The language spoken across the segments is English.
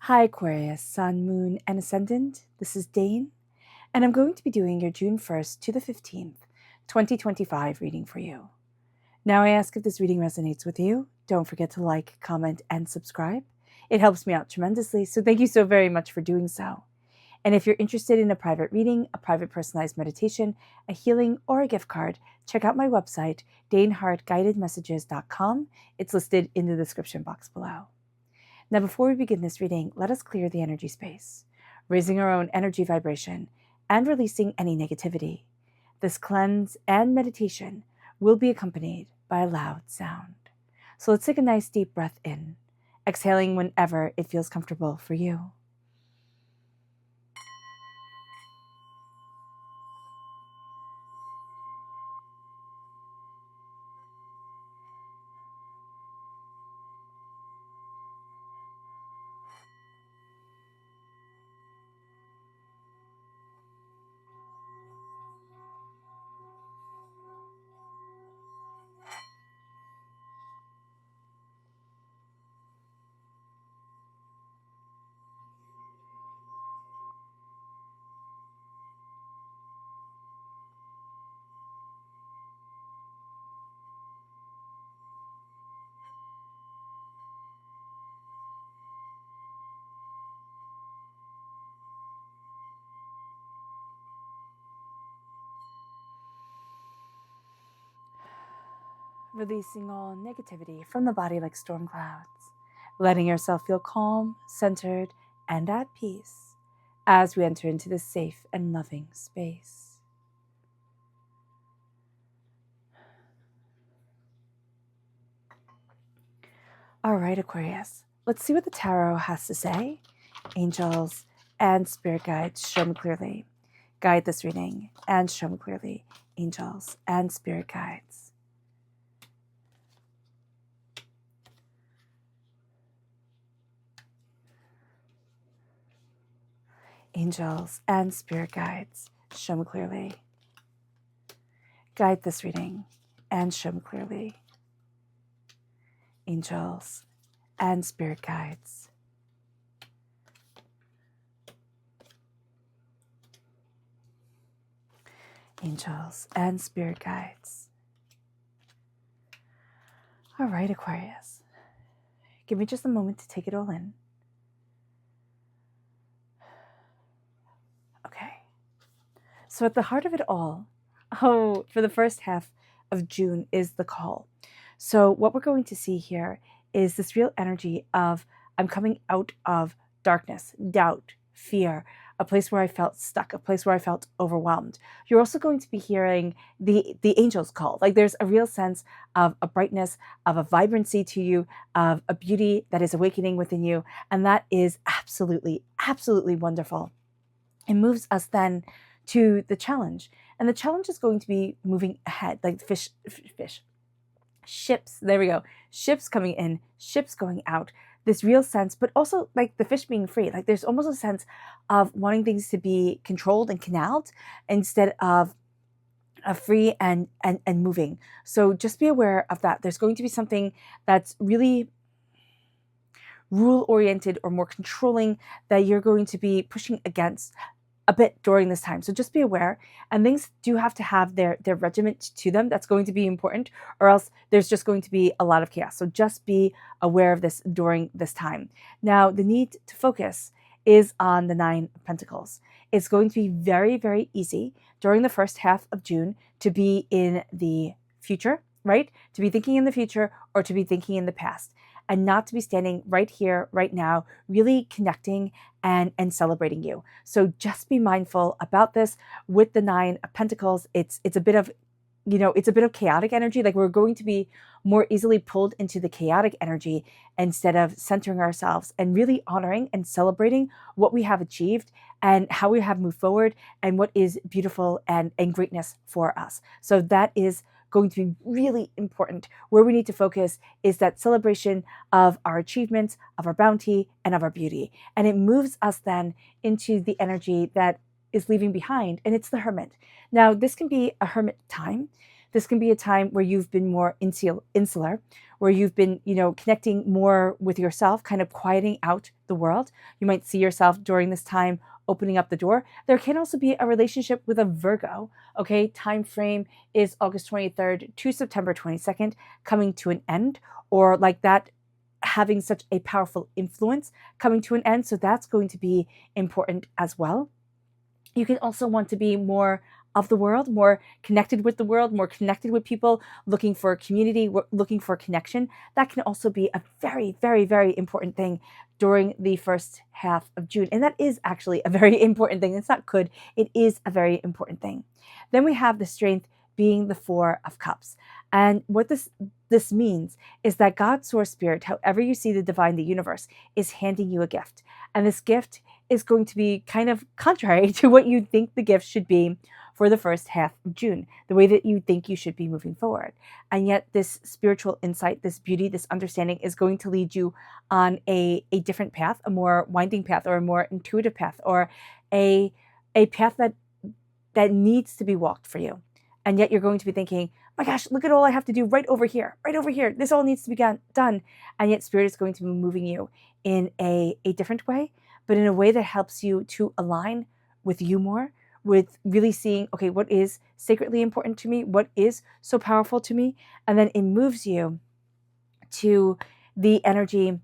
Hi Aquarius, Sun, Moon, and Ascendant. This is Dane, and I'm going to be doing your June 1st to the 15th, 2025 reading for you. Now I ask if this reading resonates with you, don't forget to like, comment, and subscribe. It helps me out tremendously, so thank you so very much for doing so. And if you're interested in a private reading, a private personalized meditation, a healing, or a gift card, check out my website, danehartguidedmessages.com. It's listed in the description box below. Now, before we begin this reading, let us clear the energy space, raising our own energy vibration and releasing any negativity. This cleanse and meditation will be accompanied by a loud sound. So let's take a nice deep breath in, exhaling whenever it feels comfortable for you. Releasing all negativity from the body like storm clouds, letting yourself feel calm, centered, and at peace as we enter into this safe and loving space. All right, Aquarius, let's see what the tarot has to say. Angels and spirit guides, show me clearly. Guide this reading and show me clearly. Angels and spirit guides. Angels and spirit guides, show me clearly. Guide this reading and show me clearly. Angels and spirit guides. Angels and spirit guides. All right, Aquarius. Give me just a moment to take it all in. Okay. So at the heart of it all, for the first half of June is the call. So what we're going to see here is this real energy of I'm coming out of darkness, doubt, fear, a place where I felt stuck, a place where I felt overwhelmed. You're also going to be hearing the angel's call. Like there's a real sense of a brightness, of a vibrancy to you, of a beauty that is awakening within you. And that is absolutely, absolutely wonderful. It moves us then to the challenge. And the challenge is going to be moving ahead, like ships, there we go. Ships coming in, ships going out. This real sense, but also like the fish being free. Like there's almost a sense of wanting things to be controlled and canaled instead of free and moving. So just be aware of that. There's going to be something that's really rule-oriented or more controlling that you're going to be pushing against a bit during this time. So just be aware, and things do have to have their regiment to them. That's going to be important, or else there's just going to be a lot of chaos. So just be aware of this during this time. Now, the need to focus is on the 9 of Pentacles. It's going to be very, very easy during the first half of June to be in the future, right? To be thinking in the future or to be thinking in the past, and not to be standing right here, right now, really connecting and celebrating you. So just be mindful about this with the 9 of Pentacles. It's a bit of, it's a bit of chaotic energy. Like we're going to be more easily pulled into the chaotic energy instead of centering ourselves and really honoring and celebrating what we have achieved and how we have moved forward and what is beautiful and greatness for us. So that is going to be really important. Where we need to focus is that celebration of our achievements, of our bounty, and of our beauty. And it moves us then into the energy that is leaving behind, and it's the Hermit. Now, this can be a hermit time. This can be a time where you've been more insular, where you've been, connecting more with yourself, kind of quieting out the world. You might see yourself during this time opening up the door. There can also be a relationship with a Virgo. Okay, time frame is August 23rd to September 22nd, coming to an end, or like that, having such a powerful influence coming to an end. So that's going to be important as well. You can also want to be more of the world, more connected with the world, more connected with people, looking for community, looking for connection. That can also be a very, very, very important thing during the first half of June. And that is actually a very important thing. It's not could, it is a very important thing. Then we have the strength being the Four of Cups. And what this means is that God, Source, Spirit, however you see the divine, the universe, is handing you a gift. And this gift is going to be kind of contrary to what you think the gift should be for the first half of June, the way that you think you should be moving forward. And yet this spiritual insight, this beauty, this understanding is going to lead you on a different path, a more winding path, or a more intuitive path, or a path that needs to be walked for you. And yet you're going to be thinking, my gosh, look at all I have to do right over here, right over here. This all needs to be done. And yet Spirit is going to be moving you in a different way, but in a way that helps you to align with you more, with really seeing, okay, what is sacredly important to me? What is so powerful to me? And then it moves you to the energy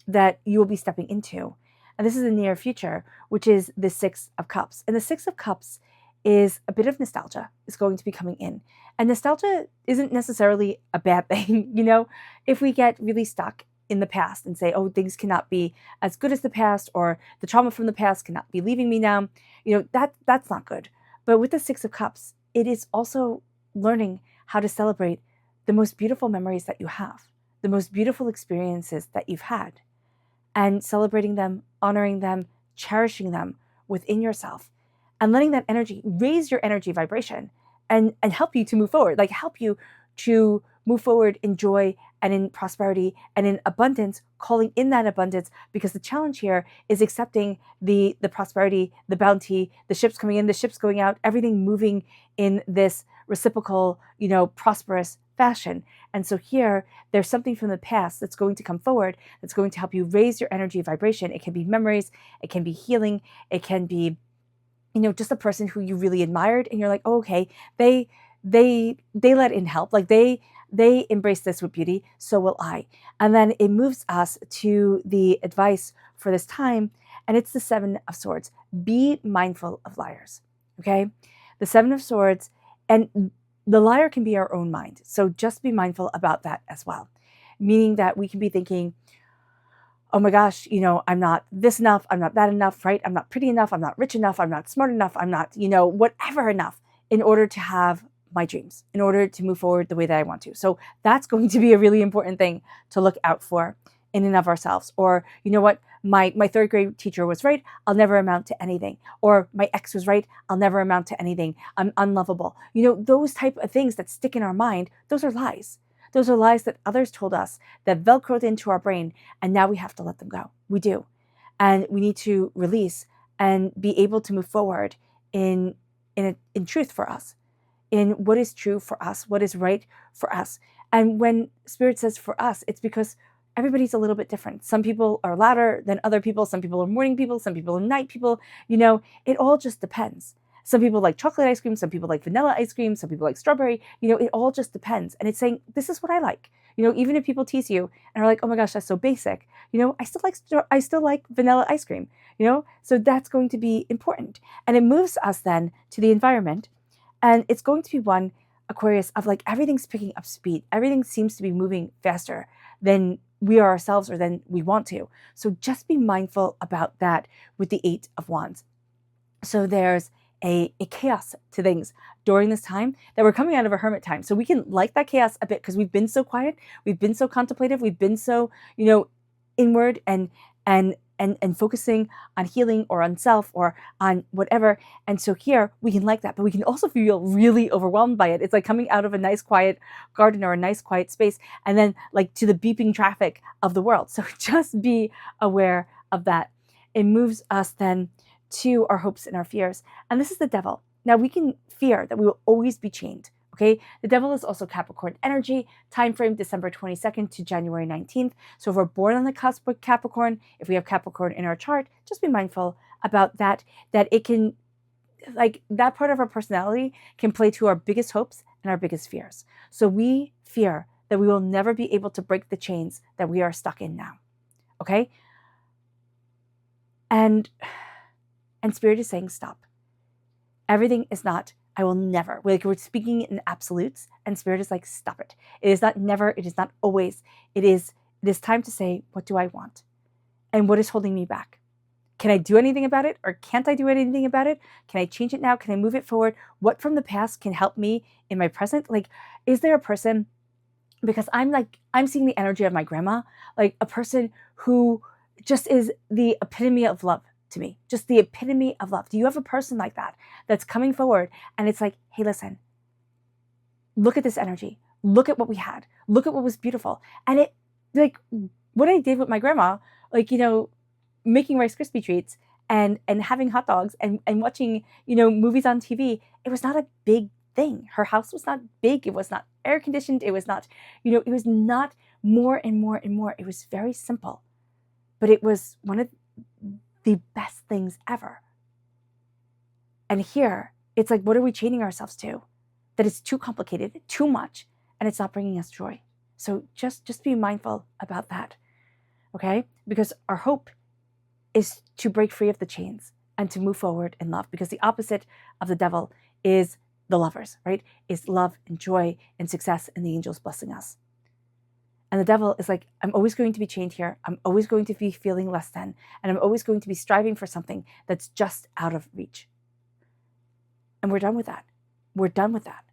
that you will be stepping into. And this is the near future, which is the Six of Cups. And the Six of Cups is a bit of nostalgia is going to be coming in. And nostalgia isn't necessarily a bad thing. If we get really stuck in the past and say, oh, things cannot be as good as the past, or the trauma from the past cannot be leaving me now, that's not good. But with the Six of Cups, it is also learning how to celebrate the most beautiful memories that you have, the most beautiful experiences that you've had, and celebrating them, honoring them, cherishing them within yourself, and letting that energy raise your energy vibration and help you to move forward, like help you to move forward in joy and in prosperity and in abundance, calling in that abundance, because the challenge here is accepting the prosperity, the bounty, the ships coming in, the ships going out, everything moving in this reciprocal, prosperous fashion. And so here, there's something from the past that's going to come forward, that's going to help you raise your energy vibration. It can be memories, it can be healing, it can be just a person who you really admired, and you're like, oh, okay, they let in help, like they embrace this with beauty, so will I. And then it moves us to the advice for this time, and it's the Seven of Swords. Be mindful of liars, okay? The Seven of Swords, and the liar can be our own mind, so just be mindful about that as well, meaning that we can be thinking, oh my gosh, I'm not this enough, I'm not that enough, right? I'm not pretty enough, I'm not rich enough, I'm not smart enough, I'm not, whatever enough in order to have my dreams, in order to move forward the way that I want to. So that's going to be a really important thing to look out for in and of ourselves. Or, you know what, my third grade teacher was right, I'll never amount to anything. Or my ex was right, I'll never amount to anything, I'm unlovable. Those type of things that stick in our mind, those are lies. Those are lies that others told us, that velcroed into our brain, and now we have to let them go. We do. And we need to release and be able to move forward in truth for us, in what is true for us, what is right for us. And when Spirit says for us, it's because everybody's a little bit different. Some people are louder than other people. Some people are morning people. Some people are night people. It all just depends. Some people like chocolate ice cream, some people like vanilla ice cream, some people like strawberry, it all just depends. And it's saying, this is what I like. Even if people tease you and are like, oh my gosh, that's so basic, I still like vanilla ice cream, so that's going to be important. And it moves us then to the environment. And it's going to be one, Aquarius, of like everything's picking up speed. Everything seems to be moving faster than we are ourselves or than we want to. So just be mindful about that with the Eight of Wands. So there's a chaos to things during this time, that we're coming out of a hermit time. So we can like that chaos a bit because we've been so quiet, we've been so contemplative, we've been so, inward and focusing on healing or on self or on whatever. And so here we can like that, but we can also feel really overwhelmed by it. It's like coming out of a nice quiet garden or a nice quiet space and then like to the beeping traffic of the world. So just be aware of that. It moves us then to our hopes and our fears. And this is the devil. Now we can fear that we will always be chained, Okay, the devil is also Capricorn energy, time frame December 22nd to January 19th. So if we're born on the cusp with Capricorn, if we have Capricorn in our chart, just be mindful about that it can, like, that part of our personality can play to our biggest hopes and our biggest fears. So we fear that we will never be able to break the chains that we are stuck in now. Okay? And Spirit is saying stop. Everything is not, I will never. Like, we're speaking in absolutes, and Spirit is like, stop it. It is not never, it is not always. It is time to say, what do I want? And what is holding me back? Can I do anything about it, or can't I do anything about it? Can I change it now? Can I move it forward? What from the past can help me in my present? Like, is there a person, because I'm seeing the energy of my grandma, like a person who just is the epitome of love to me, just the epitome of love. Do you have a person like that that's coming forward and it's like, hey, listen, look at this energy. Look at what we had. Look at what was beautiful. And it, like, what I did with my grandma, like, you know, making Rice Krispie treats and having hot dogs and watching, you know, movies on TV, it was not a big thing. Her house was not big. It was not air conditioned. It was not, you know, it was not more and more and more. It was very simple, but it was one of the best things ever. And here, it's like, what are we chaining ourselves to? That it's too complicated, too much, and it's not bringing us joy. So just be mindful about that, okay? Because our hope is to break free of the chains and to move forward in love, because the opposite of the devil is the lovers, right? Is love and joy and success and the angels blessing us. And the devil is like, I'm always going to be chained here. I'm always going to be feeling less than, and I'm always going to be striving for something that's just out of reach. And we're done with that. We're done with that.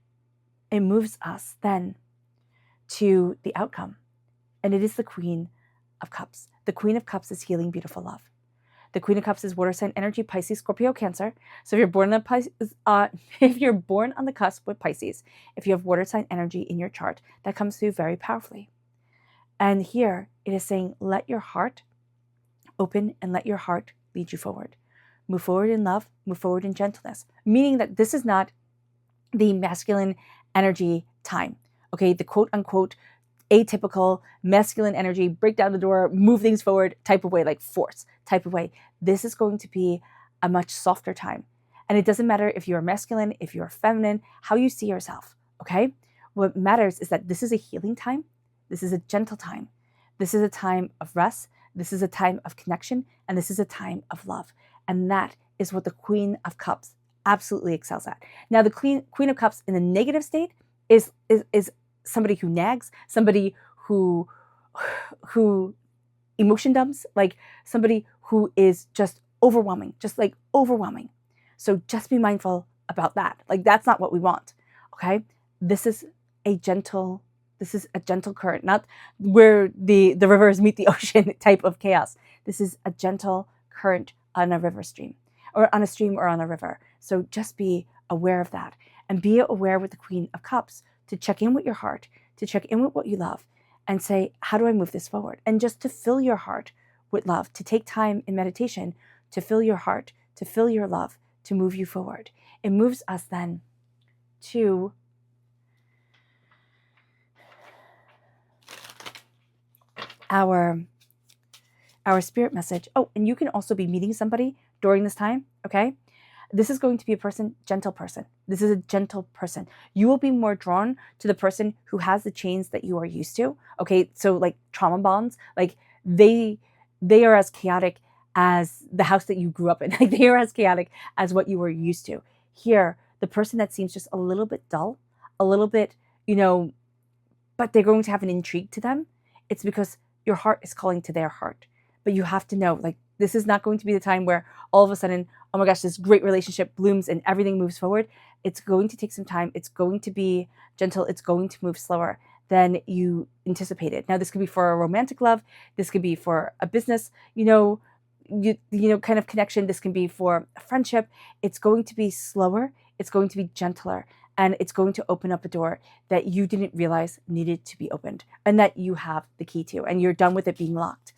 It moves us then to the outcome. And it is the Queen of Cups. The Queen of Cups is healing, beautiful love. The Queen of Cups is water sign energy, Pisces, Scorpio, Cancer. So if you're born on if you're born on the cusp with Pisces, if you have water sign energy in your chart, that comes through very powerfully. And here it is saying, let your heart open and let your heart lead you forward. Move forward in love, move forward in gentleness, meaning that this is not the masculine energy time. Okay, the quote unquote atypical masculine energy, break down the door, move things forward type of way, like force type of way. This is going to be a much softer time. And it doesn't matter if you're masculine, if you're feminine, how you see yourself, okay? What matters is that this is a healing time. This is a gentle time. This is a time of rest. This is a time of connection. And this is a time of love. And that is what the Queen of Cups absolutely excels at. Now, the Queen of Cups in the negative state is somebody who nags, somebody who emotion dumps, like somebody who is just overwhelming, just like overwhelming. So just be mindful about that. Like, that's not what we want, okay? This is a gentle current, not where the rivers meet the ocean type of chaos. This is a gentle current on a river stream, or on a stream or on a river. So just be aware of that, and be aware with the Queen of Cups to check in with your heart, to check in with what you love, and say, how do I move this forward? And just to fill your heart with love, to take time in meditation, to fill your heart, to fill your love, to move you forward. It moves us then to our spirit message. Oh, and you can also be meeting somebody during this time, okay? This is going to be a person, gentle person. This is a gentle person. You will be more drawn to the person who has the chains that you are used to, okay? So like trauma bonds, like they are as chaotic as the house that you grew up in. Like, they are as chaotic as what you were used to. Here, the person that seems just a little bit dull, a little bit, you know, but they're going to have an intrigue to them. It's because your heart is calling to their heart. But you have to know, like, this is not going to be the time where all of a sudden, oh my gosh, this great relationship blooms and everything moves forward. It's going to take some time. It's going to be gentle. It's going to move slower than you anticipated. Now, this could be for a romantic love. This could be for a business, you know, kind of connection. This can be for a friendship. It's going to be slower. It's going to be gentler. And it's going to open up a door that you didn't realize needed to be opened, and that you have the key to, and you're done with it being locked.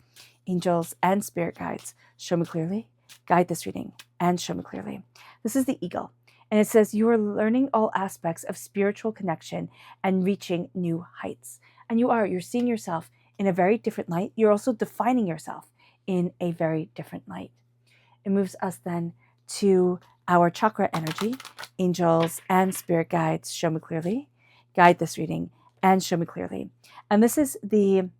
Angels and spirit guides, show me clearly, guide this reading, and show me clearly. This is the eagle. And it says, you are learning all aspects of spiritual connection and reaching new heights. And you're seeing yourself in a very different light. You're also defining yourself in a very different light. It moves us then to our chakra energy. Angels and spirit guides, show me clearly. Guide this reading and show me clearly. And this is the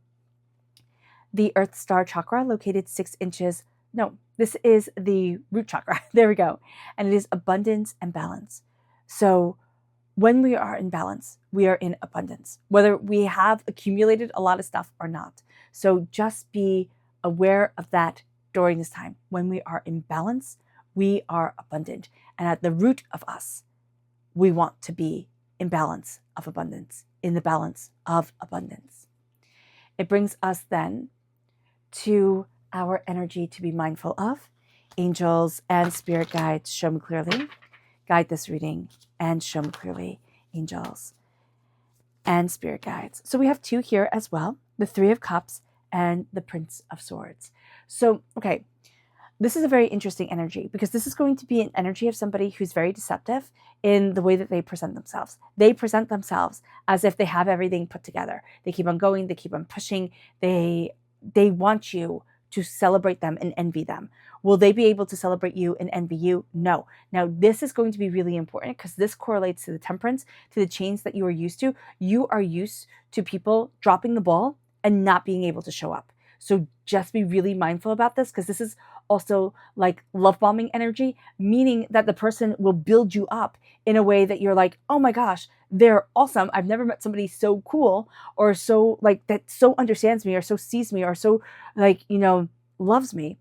Earth Star chakra, located 6 inches. No, this is the root chakra. There we go. And it is abundance and balance. So when we are in balance, we are in abundance, whether we have accumulated a lot of stuff or not. So just be aware of that during this time. When we are in balance, we are abundant. And at the root of us, we want to be in balance of abundance, in the balance of abundance. It brings us then to our energy to be mindful of. Angels and spirit guides, show me clearly. Guide this reading and show me clearly, angels and spirit guides. So we have 2 here as well, the 3 of Cups and the Prince of Swords. So, okay, this is a very interesting energy because this is going to be an energy of somebody who's very deceptive in the way that they present themselves. They present themselves as if they have everything put together. They keep on going, they keep on pushing, they want you to celebrate them and envy them. Will they be able to celebrate you and envy you? No. Now, this is going to be really important because this correlates to the temperance, to the chains that you are used to. You are used to people dropping the ball and not being able to show up. So just be really mindful about this because this is also like love bombing energy, meaning that the person will build you up in a way that you're like, oh my gosh, they're awesome. I've never met somebody so cool or so like that so understands me or so sees me or so like, loves me.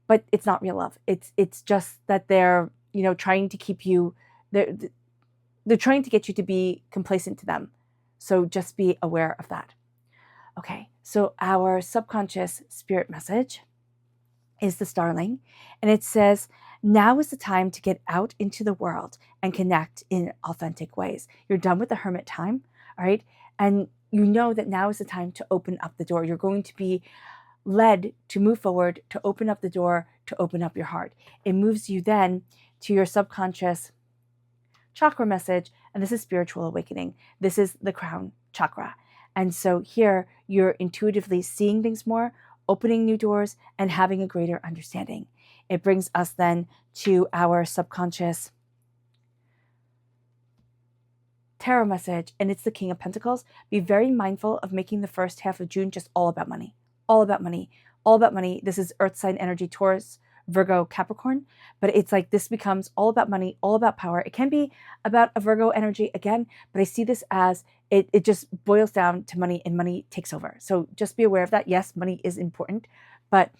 But it's not real love. It's just that they're, trying to keep you, they're trying to get you to be complacent to them. So just be aware of that. Okay, so our subconscious spirit message is the starling, and it says, now is the time to get out into the world and connect in authentic ways. You're done with the hermit time, all right? And you know that now is the time to open up the door. You're going to be led to move forward, to open up the door, to open up your heart. It moves you then to your subconscious chakra message, and this is spiritual awakening. This is the crown chakra. And so here you're intuitively seeing things more, opening new doors, and having a greater understanding. It brings us then to our subconscious tarot message, and it's the King of Pentacles. Be very mindful of making the first half of June just all about money. All about money. All about money. This is Earth sign energy, Taurus, Virgo, Capricorn, but it's like this becomes all about money, all about power. It can be about a Virgo energy again, but I see this as it just boils down to money, and money takes over. So just be aware of that. Yes, money is important, but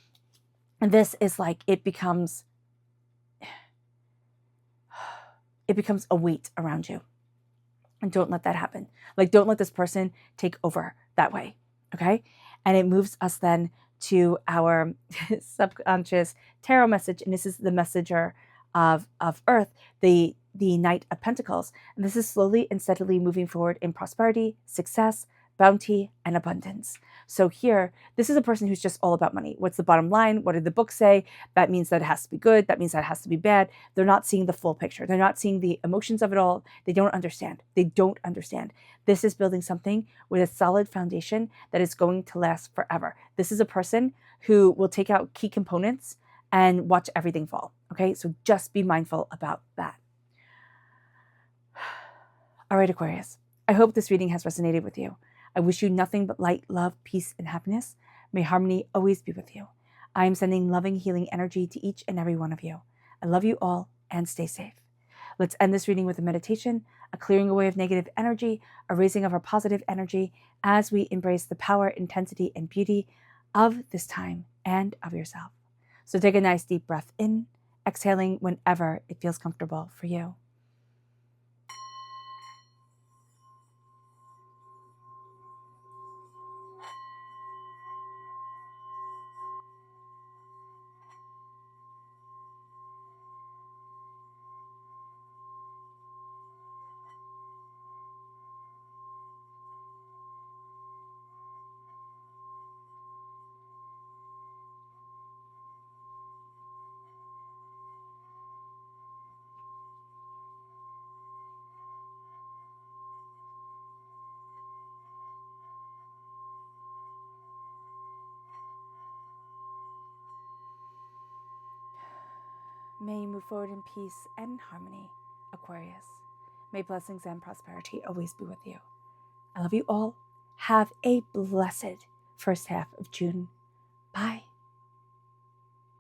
this is like it becomes a weight around you. And don't let that happen. Like, don't let this person take over that way, okay? And it moves us then to our subconscious tarot message, and this is the messenger of Earth, the Knight of Pentacles. And this is slowly and steadily moving forward in prosperity, success, bounty, and abundance. So here, this is a person who's just all about money. What's the bottom line? What did the book say? That means that it has to be good. That means that it has to be bad. They're not seeing the full picture. They're not seeing the emotions of it all. They don't understand. They don't understand. This is building something with a solid foundation that is going to last forever. This is a person who will take out key components and watch everything fall. Okay, so just be mindful about that. All right, Aquarius, I hope this reading has resonated with you. I wish you nothing but light, love, peace, and happiness. May harmony always be with you. I am sending loving, healing energy to each and every one of you. I love you all and stay safe. Let's end this reading with a meditation, a clearing away of negative energy, a raising of our positive energy as we embrace the power, intensity, and beauty of this time and of yourself. So take a nice deep breath in, exhaling whenever it feels comfortable for you. May you move forward in peace and harmony, Aquarius. May blessings and prosperity always be with you. I love you all. Have a blessed first half of June. Bye.